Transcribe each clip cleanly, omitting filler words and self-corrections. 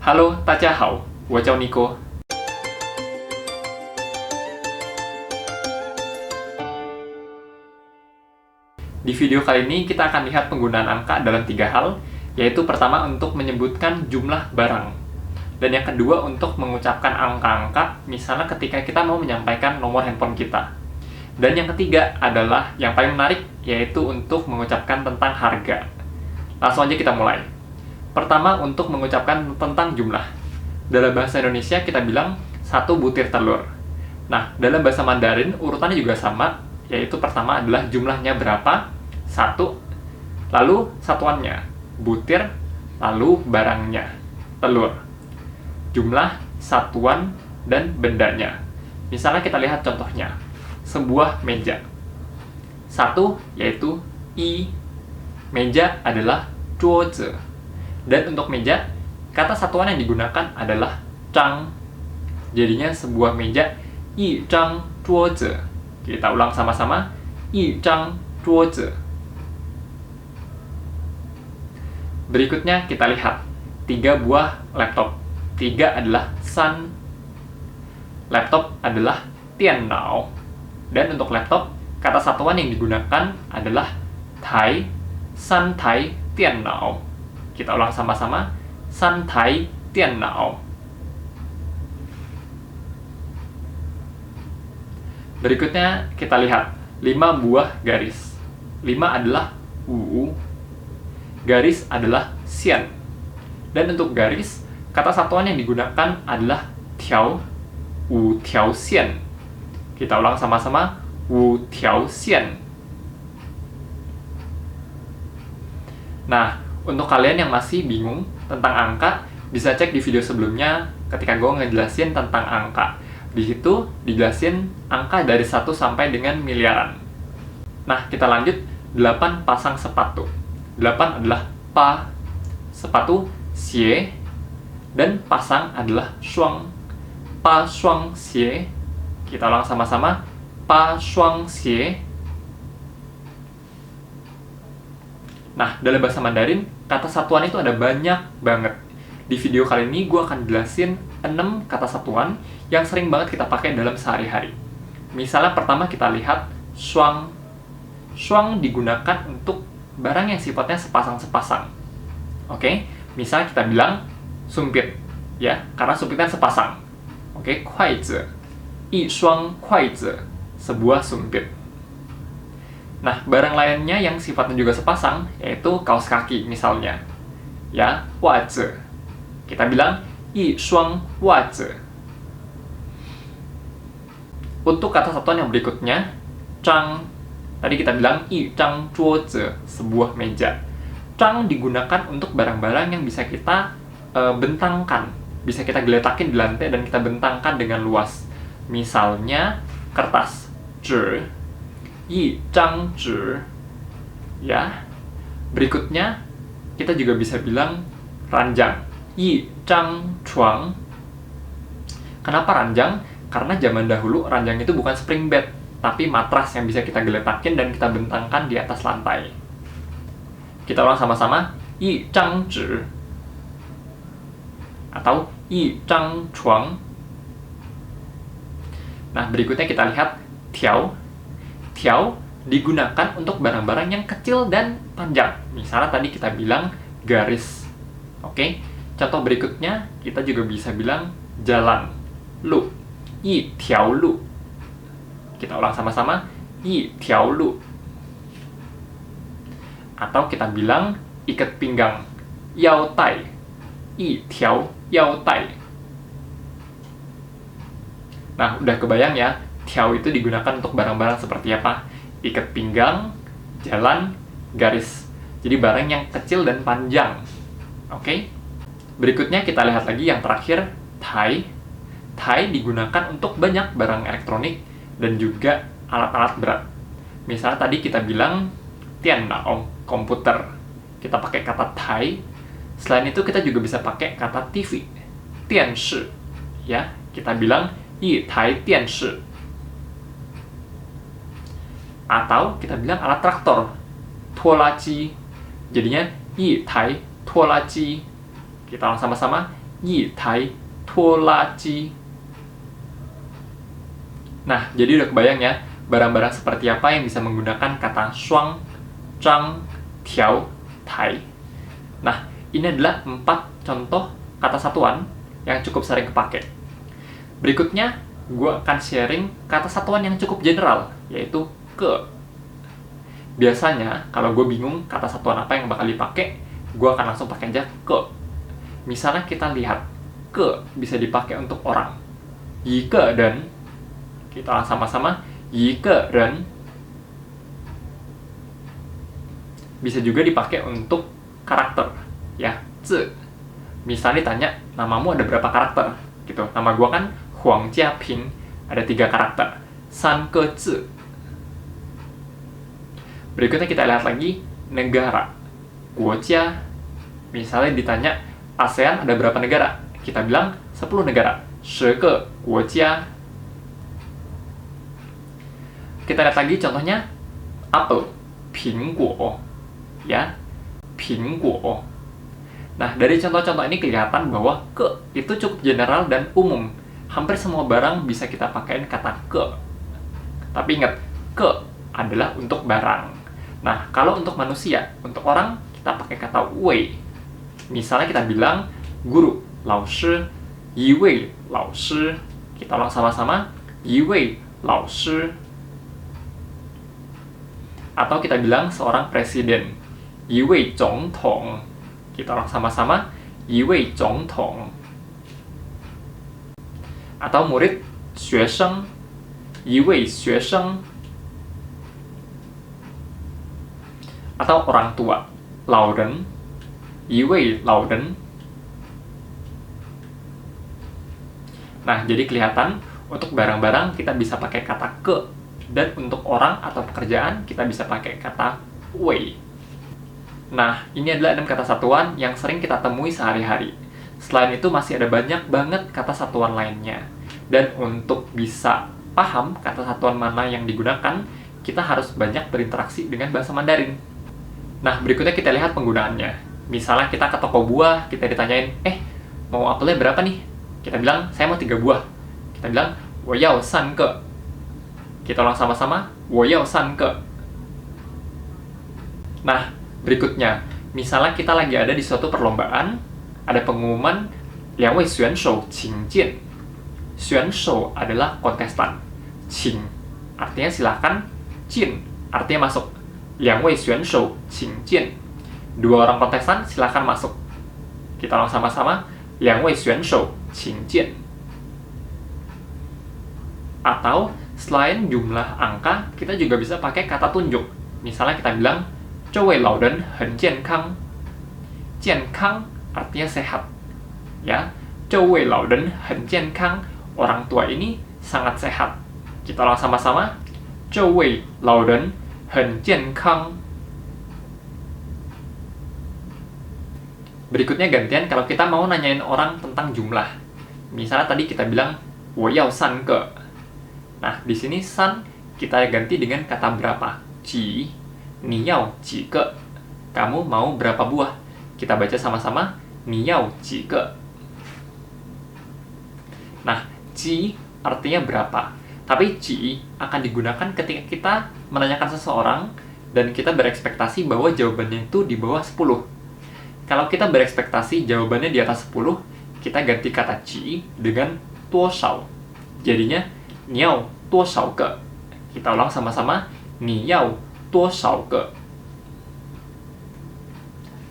Halo, 大家好，我叫 Nico。Di video kali ini kita akan lihat penggunaan angka dalam 3 hal, yaitu pertama untuk menyebutkan jumlah barang, dan yang kedua untuk mengucapkan angka-angka, misalnya ketika kita mau menyampaikan nomor handphone kita. Dan yang ketiga adalah yang paling menarik, yaitu untuk mengucapkan tentang harga. Langsung aja kita mulai. Pertama untuk mengucapkan tentang jumlah. Dalam bahasa Indonesia kita bilang 1 butir telur. Nah, dalam bahasa Mandarin urutannya juga sama, yaitu pertama adalah jumlahnya berapa, 1, lalu satuannya, butir, lalu barangnya, telur. Jumlah, satuan, dan bendanya. Misalnya kita lihat contohnya, sebuah meja. 1 yaitu i, meja adalah 桌子. Dan untuk meja, kata satuan yang digunakan adalah 张. Jadinya sebuah meja 一张桌子. Kita ulang sama-sama, 一张桌子. Berikutnya kita lihat 3 buah laptop. 3 adalah 3. Laptop adalah 电脑. Dan untuk laptop, kata satuan yang digunakan adalah 台, 3台电脑. Kita ulang sama-sama, 3台电脑. Berikutnya kita lihat 5 buah garis. 5 adalah 5, garis adalah 线. Dan untuk garis, kata satuan yang digunakan adalah 条, 5条线. Kita ulang sama-sama, 5条线. Nah, untuk kalian yang masih bingung tentang angka, bisa cek di video sebelumnya ketika gue ngejelasin tentang angka. Di situ dijelasin angka dari 1 sampai dengan miliaran. Nah, kita lanjut 8 pasang sepatu. 8 adalah pa, sepatu xie, dan pasang adalah shuang. Pa shuang xie. Kita ulang sama-sama, pa shuang xie. Nah, dalam bahasa Mandarin, kata satuan itu ada banyak banget. Di video kali ini gue akan jelasin 6 kata satuan yang sering banget kita pakai dalam sehari-hari. Misalnya pertama kita lihat shuang. Shuang digunakan untuk barang yang sifatnya sepasang-sepasang. Oke, misalnya kita bilang sumpit, ya, karena sumpit kan sepasang. Oke, kuaizi, yi shuang kuaizi, sebuah sumpit. Nah, barang lainnya yang sifatnya juga sepasang, yaitu kaos kaki misalnya. Ya, wazi. Kita bilang, yi shuang wazi. Untuk kata satuan yang berikutnya, zhang. Tadi kita bilang, yi zhang zhuozi, sebuah meja. Zhang digunakan untuk barang-barang yang bisa kita bentangkan. Bisa kita geletakin di lantai dan kita bentangkan dengan luas. Misalnya, kertas, zhi. Yi zhang zhi. Ya. Berikutnya kita juga bisa bilang ranjang. Yi zhang chuang. Kenapa ranjang? Karena zaman dahulu ranjang itu bukan spring bed, tapi matras yang bisa kita geletakin dan kita bentangkan di atas lantai. Kita ulang sama-sama. Yi zhang zhi. Atau yi zhang chuang. Nah, berikutnya kita lihat tiao. Tiao digunakan untuk barang-barang yang kecil dan panjang. Misalnya tadi kita bilang garis. Oke, contoh berikutnya kita juga bisa bilang jalan. Lu, yi tiao lu. Kita ulang sama-sama, yi tiao lu. Atau kita bilang ikat pinggang, yao tai. Yi tiao yao tai. Nah, udah kebayang ya, tiao itu digunakan untuk barang-barang seperti apa? Ikat pinggang, jalan, garis. Jadi barang yang kecil dan panjang. Oke? Berikutnya kita lihat lagi yang terakhir, tai. Tai digunakan untuk banyak barang elektronik dan juga alat-alat berat. Misalnya tadi kita bilang tiannao, komputer. Kita pakai kata tai. Selain itu kita juga bisa pakai kata TV, tianshi. Ya, kita bilang yi tai tianshi. Atau kita bilang alat traktor, tuolaji. Jadinya yi tai tuolaji. Kita ulang sama-sama, 一台拖拉机. Nah, jadi udah kebayang ya, barang-barang seperti apa yang bisa menggunakan kata shuang, zhang, tiao, tai. Nah, ini adalah 4 contoh kata satuan yang cukup sering kepake. Berikutnya, gue akan sharing kata satuan yang cukup general, yaitu ke. Biasanya, kalau gue bingung kata satuan apa yang bakal dipakai, gue akan langsung pakai aja ke. Misalnya kita lihat, ke bisa dipakai untuk orang. Yi ke ren, kita sama-sama, yi ke ren. Bisa juga dipakai untuk karakter, ya, zi. Misalnya ditanya, namamu ada berapa karakter? Gitu. Nama gue kan Huang Jiaping, ada 3 karakter. San ke zi. Berikutnya kita lihat lagi negara. Guojia. Misalnya ditanya, ASEAN ada berapa negara? Kita bilang 10 negara. 10个国家. Kita lihat lagi contohnya apel, 苹果. Ya, 苹果. Nah, dari contoh-contoh ini kelihatan bahwa ke itu cukup general dan umum. Hampir semua barang bisa kita pakaiin kata ke. Tapi ingat, ke adalah untuk barang. Nah, kalau untuk manusia, untuk orang, kita pakai kata wei. Misalnya kita bilang guru, 老师, 一位老师. Kita ulang sama-sama, 一位老师. Atau kita bilang seorang presiden, 一位总统. Kita ulang sama-sama, 一位总统. Atau murid, 学生, 一位学生. Atau orang tua, 老人, 一位老人. Nah, jadi kelihatan untuk barang-barang kita bisa pakai kata ke, dan untuk orang atau pekerjaan kita bisa pakai kata wei. Nah, ini adalah 6 kata satuan yang sering kita temui sehari-hari. Selain itu masih ada banyak banget kata satuan lainnya. Dan untuk bisa paham kata satuan mana yang digunakan, kita harus banyak berinteraksi dengan bahasa Mandarin. Nah, berikutnya kita lihat penggunaannya. Misalnya kita ke toko buah, kita ditanyain, mau apelnya berapa nih? Kita bilang, saya mau 3 buah. Kita bilang, 我要3个. Kita ulang sama-sama, 我要3个. Nah, berikutnya, misalnya kita lagi ada di suatu perlombaan, ada pengumuman, 2位选手请见. 选手adalah kontestan. 请 artinya silakan, 进 artinya masuk. 2位选手请见. 2 orang kontestan silakan masuk. Kita ulang sama-sama, 2位选手请见. Atau selain jumlah angka, kita juga bisa pakai kata tunjuk. Misalnya kita bilang, 这位老人很健康. 健康 artinya sehat. Ya, 这位老人很健康. Orang tua ini sangat sehat. Kita ulang sama-sama, 这位老人很健康. Berikutnya gantian kalau kita mau nanyain orang tentang jumlah. Misalnya tadi kita bilang, 我要3个. Nah, di sini san kita ganti dengan kata berapa. 几, 你要几个. Kamu mau berapa buah? Kita baca sama-sama, 你要几个. Nah, 几 artinya berapa. Tapi 几 akan digunakan ketika kita menanyakan seseorang dan kita berekspektasi bahwa jawabannya itu di bawah 10. Kalau kita berekspektasi jawabannya di atas 10, kita ganti kata 几 dengan 多少. Jadinya, 你要多少个. Kita ulang sama-sama, 你要多少个.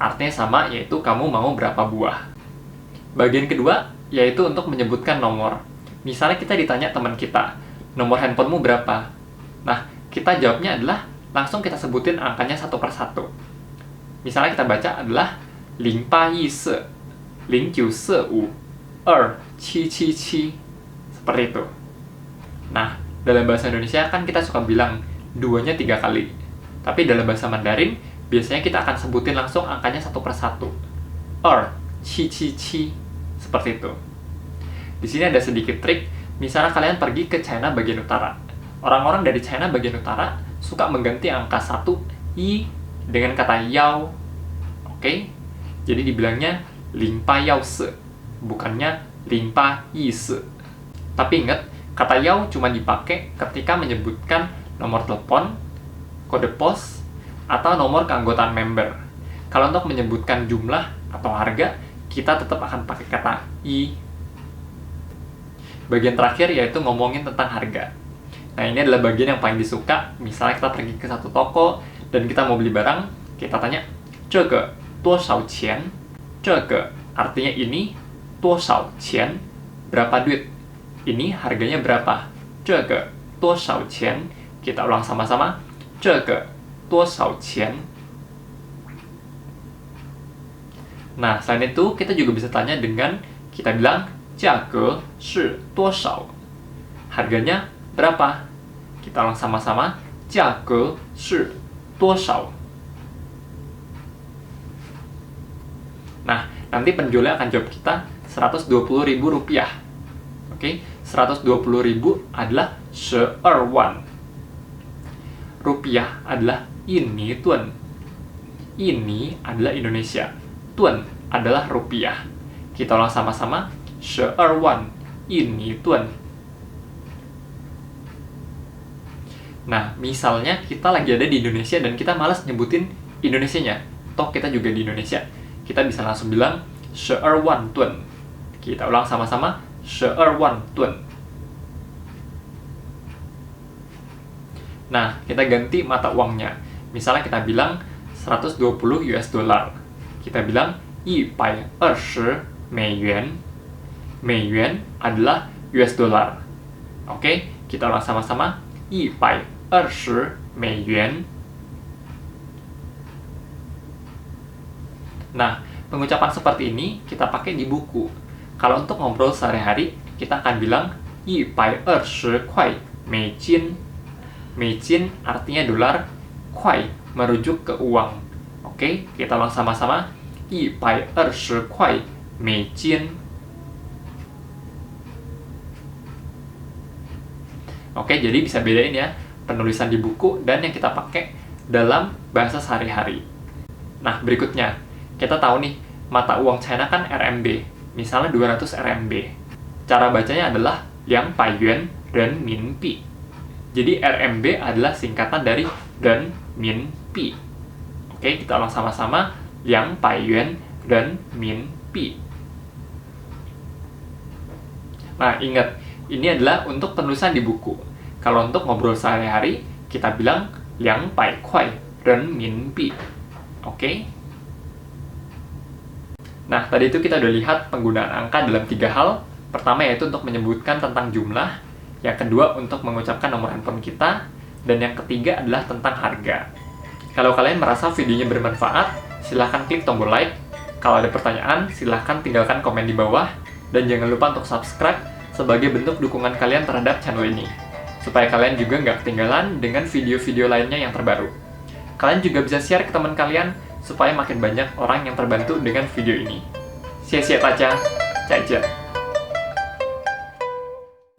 Artinya sama, yaitu kamu mau berapa buah. Bagian kedua, yaitu untuk menyebutkan nomor. Misalnya kita ditanya teman kita, nomor handphonemu berapa? Nah, kita jawabnya adalah, langsung kita sebutin angkanya satu per satu. Misalnya kita baca adalah 0814 0945 2777. Seperti itu. Nah, dalam bahasa Indonesia kan kita suka bilang duanya 3 kali. Tapi dalam bahasa Mandarin, biasanya kita akan sebutin langsung angkanya satu per satu. 2777. Seperti itu. Di sini ada sedikit trik. Misalnya kalian pergi ke China bagian utara. Orang-orang dari China bagian utara suka mengganti angka 1 i dengan kata yao. Oke? Jadi dibilangnya 0814. bukannya 081. Tapi ingat, kata yao cuma dipakai ketika menyebutkan nomor telepon, kode pos, atau nomor keanggotaan member. Kalau untuk menyebutkan jumlah atau harga, kita tetap akan pakai kata i. Bagian terakhir yaitu ngomongin tentang harga. Nah, ini adalah bagian yang paling disuka. Misalnya kita pergi ke satu toko dan kita mau beli barang, kita tanya, 这个多少钱? 这个 artinya ini, 多少钱 berapa duit? Ini harganya berapa? 这个多少钱? Kita ulang sama-sama, 这个多少钱? Nah, selain itu kita juga bisa tanya dengan kita bilang 价格是多少? Harganya berapa? Kita ulang sama-sama, 价格是多少? Nah, nanti penjualnya akan jawab kita 120.000 rupiah. Oke, 120.000 adalah 12 wan. Rupiah adalah ini tuan. Ini adalah Indonesia. Tuan adalah rupiah. Kita ulang sama-sama, 12 wan. Ini tuan. Nah, misalnya kita lagi ada di Indonesia dan kita malas nyebutin Indonesianya. Toh kita juga di Indonesia. Kita bisa langsung bilang 12 wan tuan. Kita ulang sama-sama, 12 wan tuan. Nah, kita ganti mata uangnya. Misalnya kita bilang 120 US dollar. Kita bilang 120 美元. 美元 adalah US dollar. Oke, kita ulang sama-sama, 120美元. Nah, pengucapan seperti ini kita pakai di buku. Kalau untuk ngobrol sehari-hari, kita akan bilang 120块美金. 美金 artinya dolar, 块 merujuk ke uang. Oke, kita ulang sama-sama, 120块美金. Oke, jadi bisa bedain ya penulisan di buku dan yang kita pakai dalam bahasa sehari-hari. Nah, berikutnya, kita tahu nih, mata uang China kan RMB, misalnya 200 RMB. Cara bacanya adalah 200 yuan renminbi. Jadi RMB adalah singkatan dari renminbi. Oke, kita ulang sama-sama, 200 yuan renminbi. Nah, ingat, ini adalah untuk penulisan di buku. Kalau untuk ngobrol sehari-hari, kita bilang 200 kuai renminbi. Oke? Nah, tadi itu kita udah lihat penggunaan angka dalam 3 hal. Pertama yaitu untuk menyebutkan tentang jumlah. Yang kedua untuk mengucapkan nomor handphone kita. Dan yang ketiga adalah tentang harga. Kalau kalian merasa videonya bermanfaat, silahkan klik tombol like. Kalau ada pertanyaan, silahkan tinggalkan komen di bawah. Dan jangan lupa untuk subscribe sebagai bentuk dukungan kalian terhadap channel ini. Supaya kalian juga nggak ketinggalan dengan video-video lainnya yang terbaru. Kalian juga bisa share ke teman kalian supaya makin banyak orang yang terbantu dengan video ini. 谢谢大家，再见。